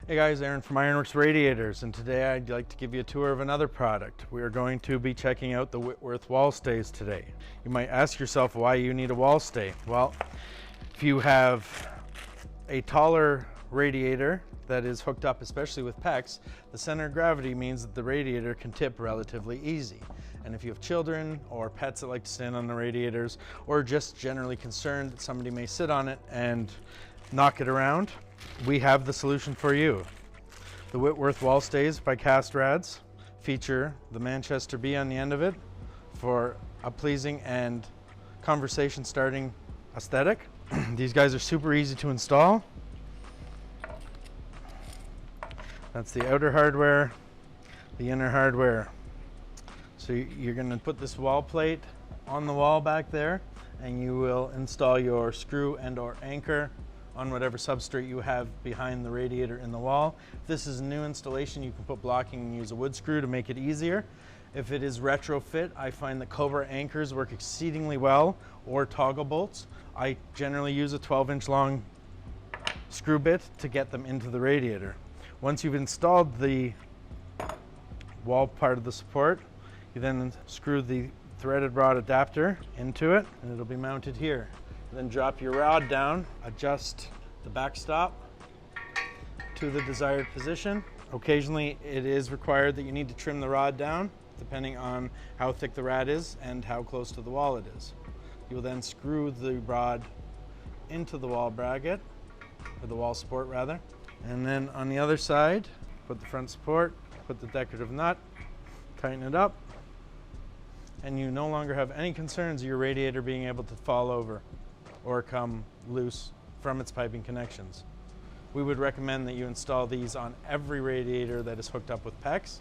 Hey guys, Aron from Ironworks Radiators, and today I'd like to give you a tour of another product. We are going to be checking out the Whitworth wall stays today. You might ask yourself why you need a wall stay. Well, if you have a taller radiator that is hooked up, especially with PEX, the center of gravity means that the radiator can tip relatively easy. And if you have children or pets that like to stand on the radiators, or just generally concerned that somebody may sit on it and knock it around, we have the solution for you. The Whitworth wall stays by Cast Rads feature the Manchester B on the end of it for a pleasing and conversation starting aesthetic. These guys are super easy to install. That's the outer hardware, the inner hardware. So you're going to put this wall plate on the wall back there, and you will install your screw and or anchor on whatever substrate you have behind the radiator in the wall. If this is a new installation, you can put blocking and use a wood screw to make it easier. If it is retrofit, I find that Cobra anchors work exceedingly well, or toggle bolts. I generally use a 12-inch long screw bit to get them into the radiator. Once you've installed the wall part of the support, you then screw the threaded rod adapter into it, and it'll be mounted here. Then drop your rod down, adjust the backstop to the desired position. Occasionally it is required that you need to trim the rod down depending on how thick the rad is and how close to the wall it is. You will then screw the rod into the wall bracket, or the wall support rather. And then on the other side, put the front support, put the decorative nut, tighten it up, and you no longer have any concerns of your radiator being able to fall over or come loose from its piping connections. We would recommend that you install these on every radiator that is hooked up with PEX.